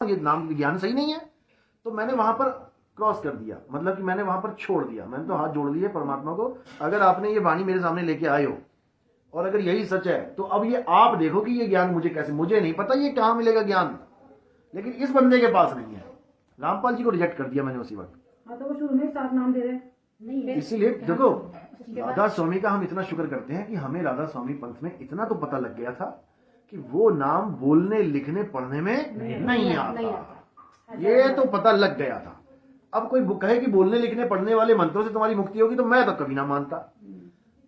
ये नाम ज्ञान सही नहीं है। तो मैंने वहां पर क्रॉस कर दिया, मतलब कि मैंने वहां पर छोड़ दिया, मैंने तो हाथ जोड़ लिए परमात्मा को, अगर आपने ये वाणी मेरे सामने लेके आए हो और अगर यही सच है तो अब ये आप देखो कि ये ज्ञान मुझे कैसे, मुझे नहीं पता ये कहां मिलेगा ज्ञान, लेकिन इस बंदे के पास नहीं है। रामपाल जी को रिजेक्ट कर दिया मैंने उसी वक्त। हाँ तो वो शुरू में साफ नाम दे रहे नहीं है। इसीलिए देखो राधा स्वामी का हम इतना शुक्र करते हैं कि हमें राधा स्वामी पंथ में इतना तो पता लग गया था कि वो नाम बोलने लिखने पढ़ने में नहीं आता, ये तो पता लग गया था। अब कोई कहे कि बोलने लिखने पढ़ने वाले मंत्रों से तुम्हारी मुक्ति होगी तो मैं तो कभी ना मानता,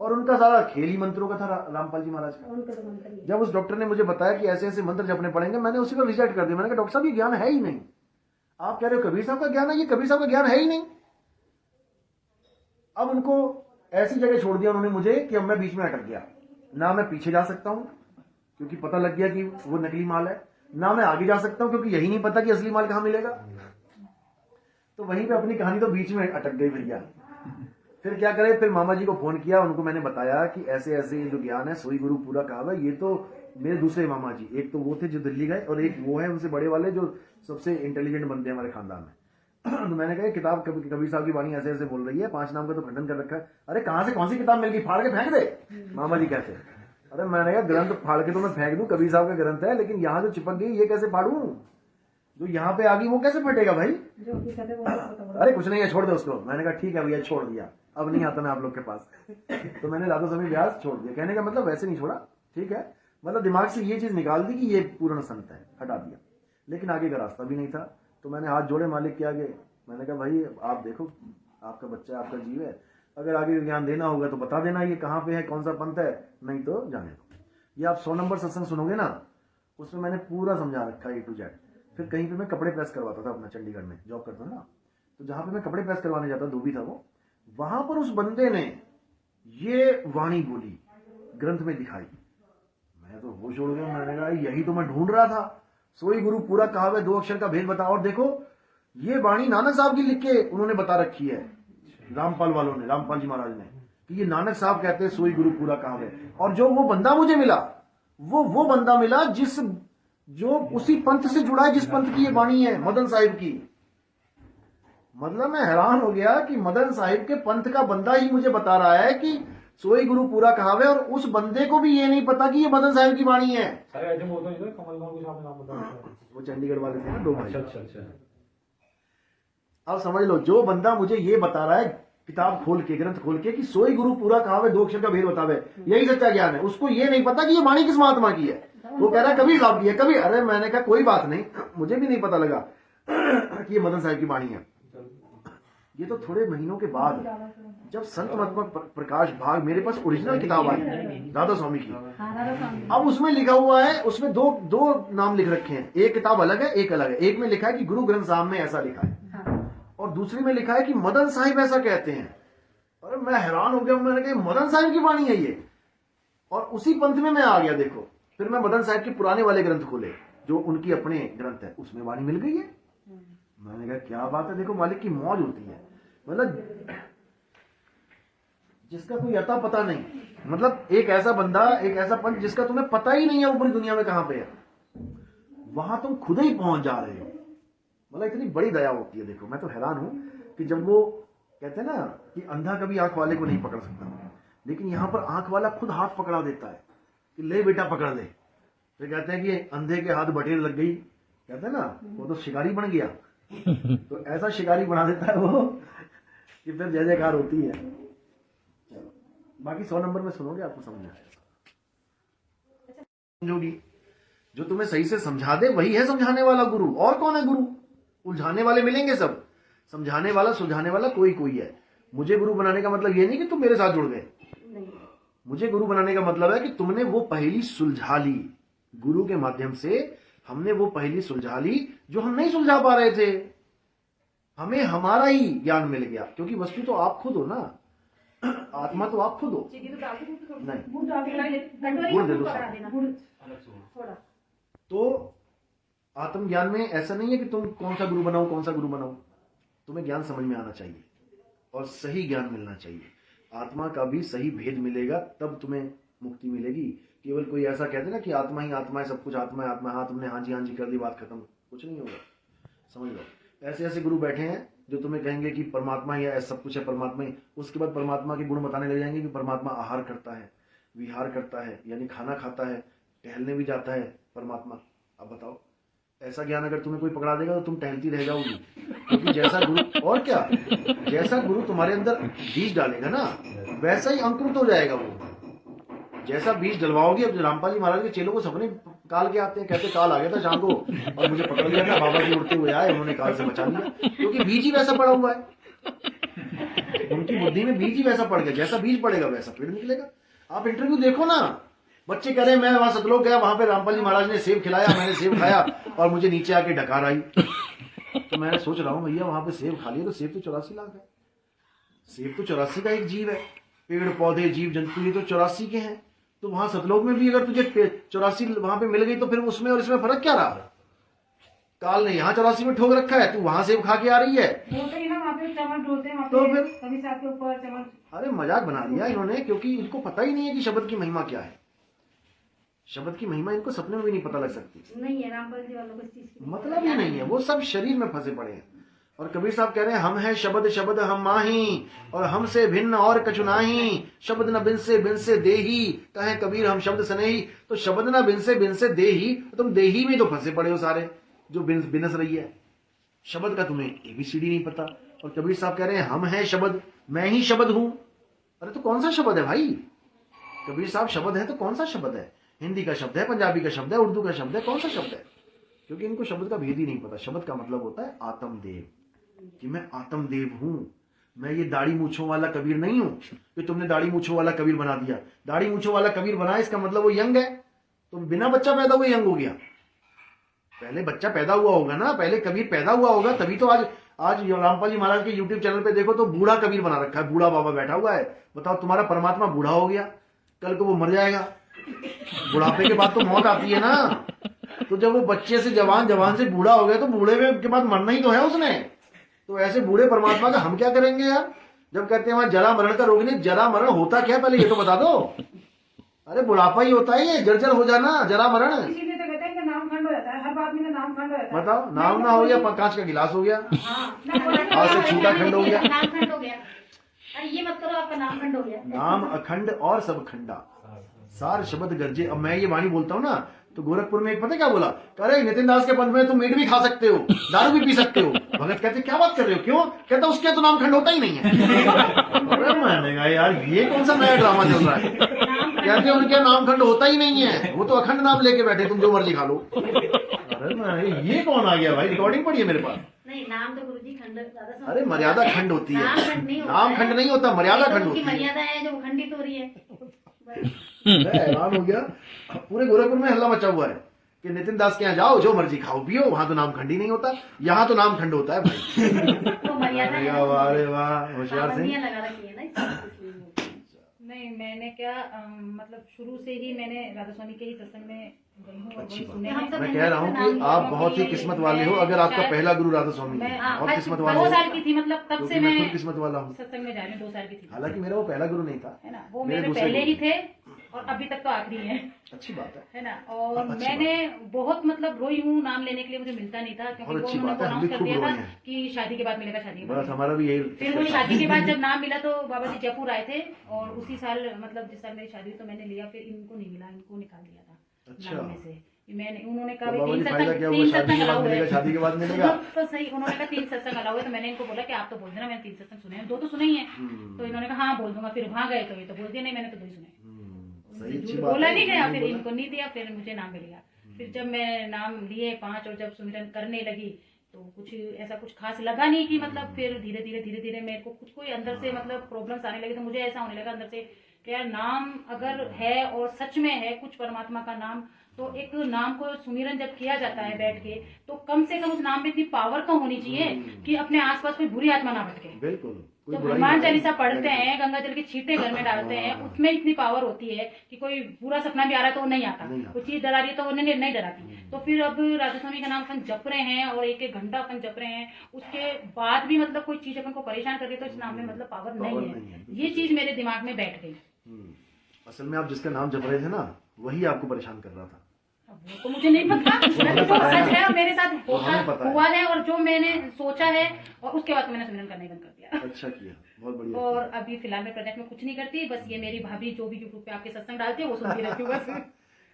और उनका सारा खेल ही मंत्रों का था रामपाल जी महाराज का। जब उस डॉक्टर ने मुझे बताया कि ऐसे ऐसे मंत्र जपने पड़ेंगे, मैंने उसी को रिजेक्ट कर दिया। मैंने कहा डॉक्टर साहब ये ज्ञान है ही नहीं, आप कह रहे हो कबीर साहब का ज्ञान है, ये कबीर साहब का ज्ञान है ही नहीं। अब उनको ऐसी जगह छोड़ दिया उन्होंने मुझे कि अब मैं बीच में अटक गया, ना मैं पीछे जा सकता हूं क्योंकि पता लग गया कि वो नकली माल है, ना मैं आगे जा सकता हूं क्योंकि यही नहीं पता कि असली माल कहां मिलेगा। तो वहीं पे अपनी कहानी तो बीच में अटक गई भैया। फिर क्या करे, फिर मामा जी को फोन किया, उनको मैंने बताया कि ऐसे ऐसे जो ज्ञान है सोई गुरु पूरा कहा है। ये तो मेरे दूसरे मामा जी, एक तो वो थे जो दिल्ली गए और एक वो है उनसे बड़े वाले जो सबसे इंटेलिजेंट बंदे हमारे खानदान में। तो मैंने कहा किताब कबीर साहब की वाणी ऐसे ऐसे बोल रही है, 5 नाम का तो खंडन कर रखा है। अरे कहां से कौन सी किताब मिल गई, फाड़ के फेंक दे। मामा जी कहते, अरे मैंने कहा ग्रंथ फाड़ के तो मैं फेंक दूं, कबीर साहब का ग्रंथ है, लेकिन यहाँ जो चिपक गई ये कैसे फाड़ू, जो यहाँ पे आ गई वो कैसे फटेगा भाई। अरे कुछ नहीं है छोड़ दो उसको। मैंने कहा ठीक है भैया छोड़ दिया, अब नहीं आता मैं आप लोग के पास। तो मैंने राधा स्वामी व्यास छोड़ दिया। कहने का मतलब वैसे नहीं छोड़ा, ठीक है, मतलब दिमाग से ये चीज निकाल दी कि ये पूर्ण संत है, हटा दिया, लेकिन आगे का रास्ता भी नहीं था। तो मैंने हाथ जोड़े मालिक के आगे, मैंने कहा भाई आप देखो, आपका बच्चा आपका जीव है, अगर आगे ज्ञान देना होगा तो बता देना ये कहाँ पे है, कौन सा पंथ है, नहीं तो जाने दो। ये आप 100 नंबर सत्संग सुनोगे ना, उसमें मैंने पूरा समझा रखा है A to Z। फिर कहीं पे मैं कपड़े प्रेस करवाता था अपना, चंडीगढ़ में जॉब करता था ना, तो जहां पे मैं कपड़े प्रेस करवाने जाता, धोबी था वो, वहां पर उस बंदे ने ये वाणी बोली, ग्रंथ में दिखाई। मैं तो होश उड़ गया, मैंने कहा यही तो मैं ढूंढ रहा था, सोई गुरु पूरा कहावे 2 अक्षर का भेद बता। और देखो ये वाणी नानक साहब की लिख के उन्होंने बता रखी है, रामपाल वालों ने, रामपाल जी महाराज ने, कि ये नानक साहब कहते हैं सोई गुरु पूरा कहावे। और जो वो बंदा मुझे मिला, वो बंदा मिला जिस जो उसी पंथ से जुड़ा है जिस पंथ की ये वाणी है, मदन साहिब की। मतलब मैं हैरान हो गया कि मदन साहिब के पंथ का बंदा ही मुझे बता रहा है कि सोई गुरु पूरा कहावे, और उस बंदे को भी ये नहीं पता कि ये मदन साहिब की वाणी है। वो चंडीगढ़ वाले थे ना 2 भाई। अच्छा। अब समझ लो, जो बंदा मुझे ये बता रहा है किताब खोल के, ग्रंथ खोल के, कि सोई गुरु पूरा कहावे 2 अक्षर का भेद बतावे, यही सच्चा ज्ञान है, उसको ये नहीं पता कि ये वाणी किस महात्मा की है। वो कह रहा है कबीर साहब की है, कभी। अरे मैंने कहा कोई बात नहीं, मुझे भी नहीं पता लगा कि ये मदन साहिब की वाणी है। ये तो थोड़े महीनों के बाद जब संत महात्मा प्रकाश भाग, मेरे पास ओरिजिनल किताब आई राधा स्वामी की, अब उसमें लिखा हुआ है, उसमें दो नाम लिख रखे हैं, एक किताब अलग है एक अलग है। एक में लिखा है कि गुरु ग्रंथ साहब में ऐसा लिखा है, और दूसरी में लिखा है कि मदन साहिब ऐसा कहते हैं। अरे मैं हैरान हो गया, मैंने कहा मदन साहिब की वाणी है ये, और उसी पंथ में मैं आ गया। देखो फिर मैं मदन साहिब के पुराने वाले ग्रंथ खोले जो उनकी अपने ग्रंथ है, उसमें वाणी मिल गई है। मैंने कहा क्या बात है, देखो मालिक की मौज होती है। मतलब जिसका कोई अता पता नहीं, मतलब एक ऐसा बंदा, एक ऐसा पंथ जिसका तुम्हें पता ही नहीं है ऊपरी दुनिया में कहां पे है, वहां तुम खुद ही पहुंच जा रहे हो। मतलब इतनी बड़ी दया होती है। देखो मैं तो हैरान हूं कि जब वो कहते हैं ना कि अंधा कभी आंख वाले को नहीं पकड़ सकता, लेकिन यहां पर आंख वाला खुद हाथ पकड़ा देता है कि ले बेटा पकड़ ले। फिर कहते हैं कि अंधे के हाथ बटेर लग गई, कहते हैं ना वो तो शिकारी बन गया। तो ऐसा शिकारी बना देता है वो कि फिर जय जयकार होती है। चलो बाकी 100 नंबर में सुनोगे आपको समझ आएगा। समझोगी, जो तुम्हें सही से समझा दे वही है समझाने वाला गुरु। और कौन है गुरु? उलझाने वाले मिलेंगे सब, समझाने वाला सुलझाने वाला कोई कोई है। मुझे गुरु बनाने का मतलब ये नहीं कि तुम मेरे साथ जुड़ गए, मुझे गुरु बनाने का मतलब है कि तुमने वो पहेली सुलझा ली, गुरु के माध्यम से हमने वो पहेली सुलझा ली जो हम नहीं सुलझा पा रहे थे। हमें हमारा ही ज्ञान मिल गया, क्योंकि वस्तु तो आप खुद हो ना, आत्मा तो आप खुद हो। नहीं गुड़ दे दो। तो आत्मज्ञान में ऐसा नहीं है कि तुम कौन सा गुरु बनाओ कौन सा गुरु बनाओ, तुम्हें ज्ञान समझ में आना चाहिए और सही ज्ञान मिलना चाहिए। आत्मा का भी सही भेद मिलेगा तब तुम्हें मुक्ति मिलेगी। केवल कोई ऐसा कहते ना कि आत्मा ही आत्मा है, सब कुछ आत्मा है आत्मा, हाँ तुमने हाँ जी कर ली, बात खत्म, कुछ नहीं होगा, समझ लो। ऐसे ऐसे गुरु बैठे हैं जो तुम्हें कहेंगे कि परमात्मा ही है, सब कुछ है परमात्मा ही, उसके बाद परमात्मा के गुण बताने लग जाएंगे कि परमात्मा आहार करता है, विहार करता है, यानी खाना खाता है, टहलने भी जाता है परमात्मा। अब बताओ, ऐसा ज्ञान अगर तुम्हें कोई पकड़ा देगा तो तुम टहलती रह जाओगी, क्योंकि जैसा गुरु, और क्या, जैसा गुरु तुम्हारे अंदर बीज डालेगा ना वैसा ही अंकुरित हो जाएगा वो। जैसा बीज डलवाओगे, अब रामपाल जी महाराज के चेलों को सपने काल के आते हैं, कहते काल आ गया था शाम को और मुझे पकड़ लिया था, बाबा जी उड़ते हुए आए, उन्होंने काल से बचा लिया, क्योंकि बीज ही वैसा पड़ा हुआ है, उनकी बुद्धि में बीज ही वैसा पड़ गया, जैसा बीज पड़ेगा वैसा पेड़ निकलेगा। आप इंटरव्यू देखो ना, बच्चे कह रहे मैं वहां सतलोक गया, वहां पे रामपाल जी महाराज ने सेब खिलाया, मैंने सेब खाया और मुझे नीचे आके डकार आई। तो मैं सोच रहा हूँ भैया वहां पे सेब खा लिया तो सेब तो 84 लाख है, सेब तो 84 का एक जीव है, पेड़ पौधे जीव जंतु ये तो 84 के हैं, तो वहां सतलोक में भी अगर तुझे 84 वहां पे मिल गई तो फिर उसमें और इसमें फर्क क्या रहा? काल ने यहाँ 84 में ठोक रखा है, तू वहां सेब खा के आ रही है, तो फिर के ऊपर चमन। अरे मजाक बना दिया इन्होंने, क्योंकि इनको पता ही नहीं है कि शब्द की महिमा क्या है। शब्द की महिमा इनको सपने में भी नहीं पता लग सकती, नहीं है रामपाल जी वालों को इस चीज की मतलब ही नहीं है, वो सब शरीर में फंसे पड़े हैं। और कबीर साहब कह रहे हैं हम है शब्द शब्द हम माही, और हमसे भिन्न और कछु नाही, शब्द न बिन से देही, कहे कबीर हम शब्द सनेही। तो शब्द न बिन से देही, तुम देही में तो फंसे पड़े हो सारे, जो बिनस रही है। शब्द का तुम्हें एबीसीडी नहीं पता। और कबीर साहब कह रहे हैं हम है शब्द, मैं ही शब्द हूं। अरे तो कौन सा शब्द है भाई? कबीर साहब शब्द है तो कौन सा शब्द है? हिंदी का शब्द है, पंजाबी का शब्द है, उर्दू का शब्द है, कौन सा शब्द है? क्योंकि इनको शब्द का भेद ही नहीं पता। शब्द का मतलब होता है आत्मदेव, कि मैं आत्मदेव हूं, मैं ये दाढ़ी मूछों वाला कबीर नहीं हूं कि तुमने दाढ़ी मूछों वाला कबीर बना दिया। दाढ़ी मूछों वाला कबीर बनाया इसका मतलब वो यंग है, तो बिना बच्चा पैदा हुए यंग हो गया। पहले बच्चा पैदा हुआ होगा ना, पहले कबीर पैदा हुआ होगा, तभी तो आज रामपाल जी महाराज के यूट्यूब चैनल पे देखो तो बूढ़ा कबीर बना रखा है, बूढ़ा बाबा बैठा हुआ है। बताओ, तुम्हारा परमात्मा बूढ़ा हो गया, कल को वो मर जाएगा। बुढ़ापे के बाद तो मौत आती है ना, तो जब वो बच्चे से जवान, जवान से बूढ़ा हो गया तो बूढ़े के बाद मरना ही तो है उसने। तो ऐसे बूढ़े परमात्मा का हम क्या करेंगे यार? जब कहते हैं वहां जरा मरण का रोग नहीं, जरा मरण होता क्या पहले ये तो बता दो। अरे बुढ़ापा ही होता है ये, जर्जर हो जाना, जरा मरण। इसीलिए तो कहते हैं कि नाम खंड हो जाता है, हर बात में नाम खंड हो जाता है। बताओ, नाम ना हो गया, कांच का गिलास हो गया, हाथ से छूटा खंड हो गया, नाम खंड हो गया। अरे ये मत करो, आपका नाम खंड हो गया। नाम अखंड और सब खंडा, सार शब्द गर्जे। अब मैं ये वाणी बोलता हूँ ना, तो गोरखपुर में एक पता क्या बोला, अरे नितिन दास के पंथ में तुम मीट भी खा सकते हो, दारू भी पी सकते हो। भगत कहते क्या बात कर रहे हो, क्यों? कहता उसके तो नाम खंड होता ही नहीं है। अरे मैंने कहा यार ये कौन सा नया ड्रामा चल रहा है? कहते उनके नाम खंड होता ही नहीं है, वो तो अखंड नाम लेके बैठे, तुम जो मर्जी खा लो। अरे मैं ये कौन आ गया भाई? रिकॉर्डिंग पड़ी है मेरे पास। नहीं, नाम तो गुरुजी खंड ज्यादा। अरे मर्यादा खंड होती है, नाम खंड नहीं होता, मर्यादा खंड होती है। मर्यादा है जो खंडित हो रही है। मैं हैरान हो गया, पूरे गोरखपुर में हल्ला मचा हुआ है कि नितिन दास के यहाँ जाओ, जो मर्जी खाओ पियो, वहां तो नाम खंड ही नहीं होता, यहाँ तो नाम खंड होता है भाई। तो मर्यादा है, अरे वाह, होशियार सिंह। लगा रखी है ना। नहीं, मैंने क्या मतलब शुरू से ही मैंने राधा स्वामी के ही सत्संग में गई हूँ और अच्छी वही सुने बात। हैं। मैं कह रहा हूँ कि आप बहुत ही किस्मत वाले हो, अगर आपका पहला गुरु राधा स्वामी है, बहुत किस्मत वाले 2 हो। साल की थी, मतलब तब क्योंकि से मैं मैं खुद किस्मत वाला हूँ। सत्संग में जा रही हूँ, 2 साल की थी। हालांकि मेरा वो पहला गुरु नहीं था, है ना, वो मेरे मेरे दूसरे पहले गुरु ही थे और अभी तक तो आखिरी है। अच्छी बात है ना। और अच्छी मैंने बहुत मतलब रोई हूँ, नाम लेने के लिए मुझे मिलता नहीं था, क्योंकि बहुत वो अच्छी उन्होंने बात है, हम भी अनाउंस कर खूब दिया रोए था हैं। कि शादी के बाद मिलेगा, शादी के बस बाद। हमारा भी यही। फिर वो शादी के बाद जब नाम मिला तो बाबा जी जयपुर आए थे, और उसी साल मतलब जिस साल मेरी शादी हुई तो मैंने लिया, फिर इनको नहीं मिला, इनको निकाल दिया था अच्छा। नाम में से। मैंने उन्होंने कहा तो बाबा तीन जी फायदा क्या हुआ? तीन शादी के सत्संग बाद अलाउ मिलेगा, है। शादी के बाद मिलेगा। तो सही, उन्होंने कहा 3 सत्संग अलाउ है, तो मैंने इनको बोला कि आप तो बोल देना, मैंने 3 सत्संग सुने हैं, 2 तो सुने ही है। तो इन्होंने कहा हाँ बोल दूंगा, फिर वहां गए तो ये तो बोल दिया नहीं, मैंने तो 2 ही सुने। सही, अच्छी बात बोला है, नहीं गया, नहीं फिर बोला। इनको नहीं दिया, फिर मुझे नाम मिल गया। फिर जब मैं नाम लिए 5 और जब सुमिरन करने लगी तो कुछ ऐसा कुछ खास लगा नहीं कि मतलब, फिर धीरे धीरे मेरे को कुछ कोई अंदर से मतलब प्रॉब्लम्स आने लगी, तो मुझे ऐसा होने लगा अंदर से कि यार नाम अगर है और सच में है कुछ परमात्मा का नाम, तो एक नाम को सुमिरन जब किया जाता है बैठ के, तो कम से कम उस नाम में इतनी पावर तो होनी चाहिए कि अपने आसपास कोई बुरी आत्मा ना भटके। बिल्कुल। तो हनुमान चालीसा पढ़ते हैं, गंगा जल के छींटे घर में डालते हैं, उसमें इतनी पावर होती है कि कोई बुरा सपना भी आ रहा है तो वो नहीं आता, कोई चीज डरा रही है तो वो नहीं डराती। तो फिर अब राधा स्वामी का नाम अपन जप रहे हैं और 1-1 घंटा अपन जप रहे हैं, उसके बाद भी मतलब कोई चीज अपन को परेशान कर रही है तो इस नाम में मतलब पावर नहीं है। ये चीज मेरे दिमाग में बैठ गई। असल में आप जिसका नाम जप रहे थे ना, वही आपको परेशान कर रहा था। अब वो तो मुझे नहीं पता, मैं तो सच है और मेरे साथ हमें पता है। हुआ है और जो मैंने सोचा है, और उसके बाद तो मैंने सिमरन करना ही बंद कर दिया। अच्छा किया, बहुत बढ़िया। और अभी फिलहाल मैं प्रोजेक्ट में कुछ नहीं करती, बस ये मेरी भाभी जो भी यूट्यूब पे आपके सत्संग डालती है वो सुनती रहती हूँ बस।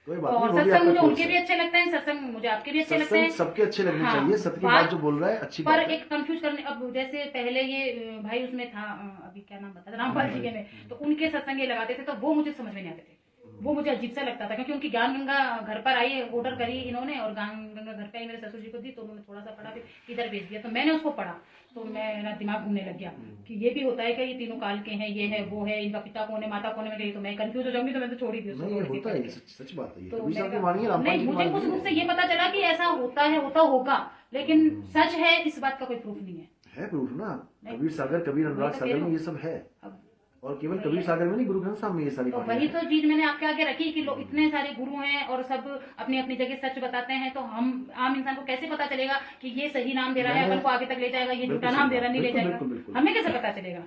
कोई बात और नहीं, वो भी सत्संग आपका मुझे कोर्स उनके है। भी अच्छे लगते हैं, सत्संग मुझे आपके भी अच्छे लगते सत्संग हैं। सबके अच्छे लगने हाँ, चाहिए, सत्य की बात जो बोल रहा है अच्छी पर बात है। एक कंफ्यूज करने, अब जैसे पहले ये भाई उसमें था, अभी क्या नाम बता, रामपाल जी के में, तो उनके सत्संग ये लगाते थे तो वो मुझे समझ में नहीं आते थे, वो मुझे अजीब सा लगता था, क्योंकि उनकी ज्ञान गंगा घर पर आई, ऑर्डर करी इन्होंने और ज्ञान गंगा घर पे आई, मेरे ससुर जी को दी, तो उन्होंने थोड़ा सा पढ़ा, फिर इधर भेज दिया, तो मैंने उसको पढ़ा, तो मेरा दिमाग घूमने लग गया कि ये भी होता है कि ये तीनों काल के हैं, ये है वो है, इनका पिता कौन है माता कौन है, मैं गई तो मैं कंफ्यूज हो जाऊंगी, तो मैं तो छोड़ ही दी उसको नहीं, ये थोड़ी सी होता है, पढ़ ये के। सच बात है, ये तो कबीर साहब मैंने की कहा, वाणी है, रामपाल नहीं जी की मुझे वाणी उस है। रूप से ये पता चला कि ऐसा होता है, होगा, लेकिन सच है इस बात का कोई प्रूफ नहीं है। प्रूफ ना, नहीं। कबीर सागर, कबीर अनुराग वही तो सागर कह में रहा ये सब है, अब और केवल वही कबीर है। सागर में नहीं, गुरु ग्रंथ साहब में ये सारी तो बातें वही हैं। तो चीज मैंने आपके आगे रखी कि लोग इतने सारे गुरु हैं और सब अपनी अपनी जगह सच बताते हैं, तो हम आम इंसान को कैसे पता चलेगा कि ये सही नाम दे रहा है, अपन को आगे तक ले जाएगा, ये बिल्कुल झूठा सही नाम दे बात, रहा नहीं ले बिल्कुल, जाएगा, बिल्कुल, बिल्कुल। हमें कैसे पता चलेगा?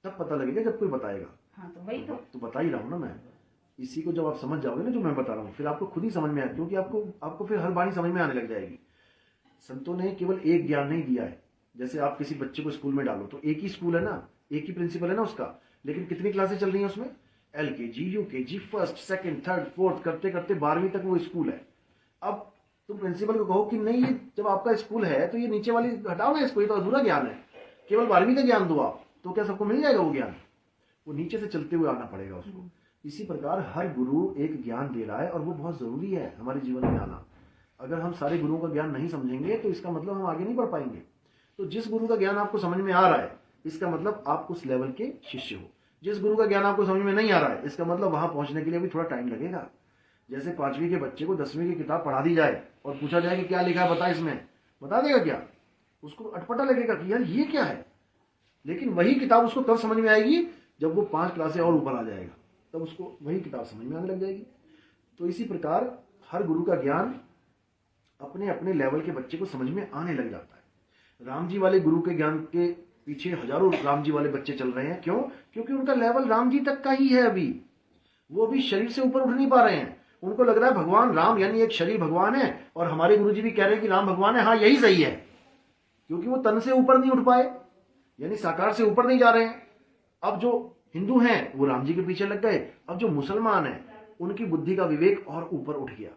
तब पता लगेगा जब कोई बताएगा। हाँ तो वही तो बता ही रहा हूँ ना मैं, इसी को जब आप समझ जाओगे ना जो मैं बता रहा हूँ, फिर आपको खुद ही समझ में आएगा, क्योंकि आपको फिर हर बाणी समझ में आने लग जाएगी। संतों ने केवल एक ज्ञान नहीं दिया है, जैसे आप किसी बच्चे को स्कूल में डालो तो एक ही स्कूल है ना, एक ही प्रिंसिपल है ना उसका, लेकिन कितनी क्लासें चल रही हैं उसमें, LKG, UKG, first, second, third, fourth करते करते 12वीं तक वो स्कूल है। अब तुम प्रिंसिपल को कहो कि नहीं, ये जब आपका स्कूल है तो ये नीचे वाली हटाओ ना इसको, ये तो अधूरा ज्ञान है, केवल 12वीं का ज्ञान दो आप, तो क्या सबको मिल जाएगा वो ज्ञान? वो नीचे से चलते हुए आना पड़ेगा उसको। इसी प्रकार हर गुरु एक ज्ञान दे रहा है और वो बहुत जरूरी है हमारे जीवन में आना। अगर हम सारे गुरुओं का ज्ञान नहीं समझेंगे तो इसका मतलब हम आगे नहीं बढ़ पाएंगे। तो जिस गुरु का ज्ञान आपको समझ में आ रहा है, इसका मतलब आप उस लेवल के शिष्य हो। जिस गुरु का ज्ञान आपको समझ में नहीं आ रहा है, इसका मतलब वहां पहुंचने के लिए भी थोड़ा टाइम लगेगा। जैसे 5वीं के बच्चे को 10वीं की किताब पढ़ा दी जाए और पूछा जाए कि क्या लिखा है बता, इसमें बता देगा क्या? उसको अटपटा लगेगा कि यार ये क्या है। लेकिन वही किताब उसको तब समझ में आएगी जब वो 5 क्लासें और ऊपर आ जाएगा, तब उसको वही किताब समझ में आने लग जाएगी। तो इसी प्रकार हर गुरु का ज्ञान अपने अपने लेवल के बच्चे को समझ में आने लग जाता है। राम जी वाले गुरु के ज्ञान के पीछे हजारों राम जी वाले बच्चे चल रहे हैं। क्यों? क्योंकि उनका लेवल राम जी तक का ही है। अभी वो अभी शरीर से ऊपर उठ नहीं पा रहे हैं। उनको लग रहा है भगवान राम यानी एक शरीर भगवान है, और हमारे गुरु जी भी कह रहे हैं कि राम भगवान है। हाँ, यही सही है, क्योंकि वो तन से ऊपर नहीं उठ पाए, यानी साकार से ऊपर नहीं जा रहे हैं। अब जो हिंदू हैं वो राम जी के पीछे लग गए। अब जो मुसलमान हैं उनकी बुद्धि का विवेक और ऊपर उठ गया।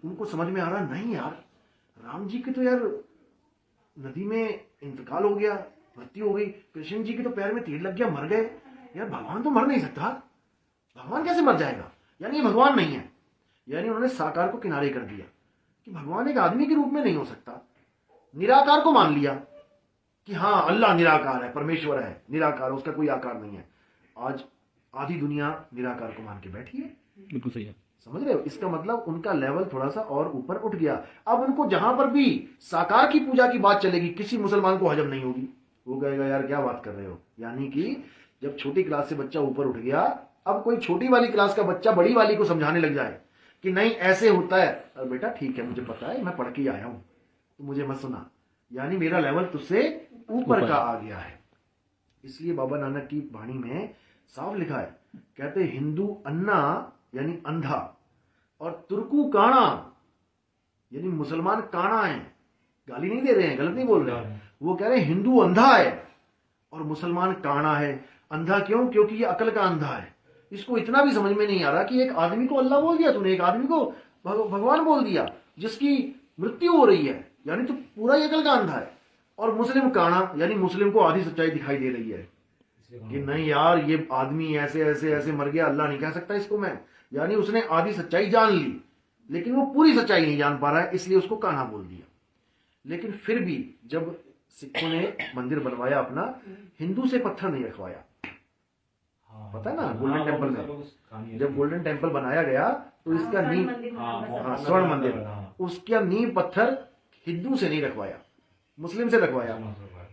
उनको समझ में आ रहा नहीं यार, राम जी के तो यार नदी में इंतकाल हो गया, मृत्यु हो गई। कृष्ण जी के तो पैर में तीर लग गया, मर गए। यार भगवान तो मर नहीं सकता, भगवान कैसे मर जाएगा? यानी ये भगवान नहीं है। यानी उन्होंने साकार को किनारे कर दिया कि भगवान एक आदमी के रूप में नहीं हो सकता। निराकार को मान लिया कि हाँ अल्लाह निराकार है, परमेश्वर है, निराकार, उसका कोई आकार नहीं है। आज आधी दुनिया निराकार को मान के बैठी है। बिल्कुल सही है। समझ रहे हो? इसका मतलब उनका लेवल थोड़ा सा और ऊपर उठ गया। अब उनको जहां पर भी साकार की पूजा की बात चलेगी, किसी मुसलमान को हजम नहीं होगी। वो कहेगा यार क्या बात कर रहे हो। यानी कि जब छोटी क्लास से बच्चा ऊपर उठ गया, अब कोई छोटी वाली क्लास का बच्चा बड़ी वाली को समझाने लग जाए कि नहीं ऐसे होता है, और बेटा ठीक है मुझे पता है, मैं पढ़ के आया हूं, तो मुझे मत सुना। यानी मेरा लेवल तुझसे ऊपर का आ गया है। इसलिए बाबा नानक की वाणी में साफ लिखा है, कहते हिंदू अन्ना यानी अंधा, और तुर्कू काणा यानी मुसलमान काणा है। गाली नहीं दे रहे हैं, गलत नहीं बोल रहे हैं। वो कह रहे हैं हिंदू अंधा है और मुसलमान काणा है। अंधा क्यों? क्योंकि ये अकल का अंधा है। इसको इतना भी समझ में नहीं आ रहा कि एक आदमी को अल्लाह बोल दिया तूने, एक आदमी को भगवान बोल दिया, जिसकी मृत्यु हो रही है, यानी तो पूरा ही अकल का अंधा है। और मुस्लिम काणा यानी मुस्लिम को आधी सच्चाई दिखाई दे रही है कि नहीं यार ये आदमी ऐसे ऐसे ऐसे मर गया, अल्लाह नहीं कह सकता इसको मैं। यानी उसने आधी सच्चाई जान ली, लेकिन वो पूरी सच्चाई नहीं जान पा रहा है, इसलिए उसको कान्हा बोल दिया। लेकिन फिर भी जब सिखों ने मंदिर बनवाया अपना, हिंदू से पत्थर नहीं रखवाया। पता है ना गोल्डन टेम्पल में जब गोल्डन टेम्पल बनाया गया तो इसका नींव, हाँ स्वर्ण मंदिर, उसका नींव पत्थर हिंदू से नहीं रखवाया, मुस्लिम से रखवाया।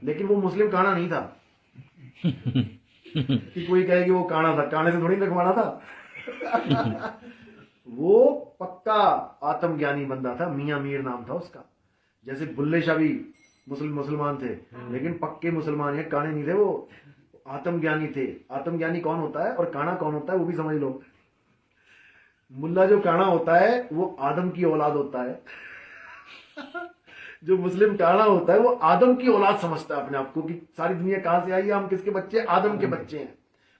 लेकिन वो मुस्लिम काना नहीं था कि कोई कहे कि वो काना था, काने से थोड़ी रखवाना था। वो पक्का आत्मज्ञानी बंदा था, मियां मीर नाम था उसका। जैसे बुल्ले शाह भी मुसलमान थे, लेकिन पक्के मुसलमान है, काने नहीं थे, वो आत्मज्ञानी थे। आत्मज्ञानी कौन होता है और काना कौन होता है वो भी समझ लो। मुल्ला जो काना होता है वो आदम की औलाद होता है। जो मुस्लिम काना होता है वो आदम की औलाद समझता है अपने आप को कि सारी दुनिया कहां से आई है, हम किसके बच्चे, आदम के बच्चे हैं,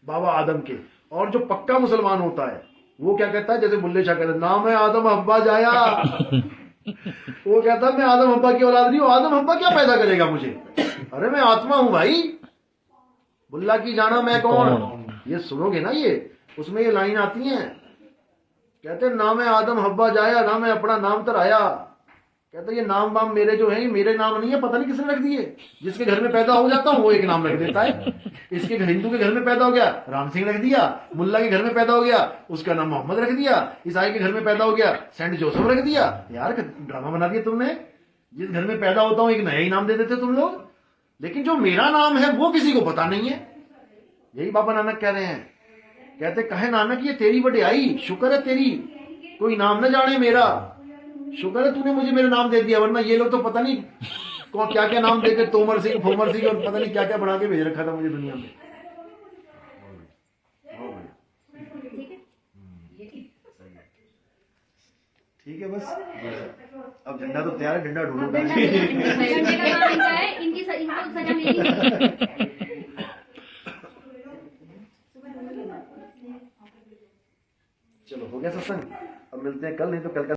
बाबा आदम के। और जो पक्का मुसलमान होता है वो क्या कहता है, जैसे बुल्ले शाह कहता है, नाम है आदम हब्बा जाया। वो कहता है मैं आदम हब्बा की औलाद नहीं हूं, आदम हब्बा क्या पैदा करेगा मुझे, अरे मैं आत्मा हूं भाई, बुल्ला की जाना मैं कौन। ये सुनोगे ना, ये उसमें ये लाइन आती है, कहते हैं नाम है आदम हब्बा जाया, ना मैं अपना नाम तराया। कहते ये नाम वाम मेरे जो है ये मेरे नाम नहीं है, पता नहीं किसने रख दिए। जिसके घर में पैदा हो जाता हूं वो एक नाम रख देता है। इसके हिंदू के घर में पैदा हो गया राम सिंह रख दिया, मुल्ला के घर में पैदा हो गया उसका नाम मोहम्मद रख दिया, ईसाई के घर में पैदा हो गया सेंट जोसेफ रख दिया। यार ड्रामा बना दिया तुमने। जिस घर में पैदा होता हूं एक नया ही नाम दे देते तुम लोग, लेकिन जो मेरा नाम है वो किसी को पता नहीं है। यही बाबा नानक कह रहे हैं, कहते कहे नानक ये तेरी वड्याई, शुक्र है तेरी कोई नाम न जाने मेरा, शुक्र है तूने मुझे मेरा नाम दे दिया, वरना ये लोग तो पता नहीं कौन क्या क्या नाम देके तोमर सिंह फोमर सिंह और पता नहीं क्या क्या बना के भेज रखा था मुझे दुनिया में। ठीक है बस, अब झंडा तो तैयार है, झंडा ढूंढो। झंडे का नाम इनका है, इनको सजा मिली। चलो हो गया सत्संग, अब मिलते हैं कल, नहीं तो कल का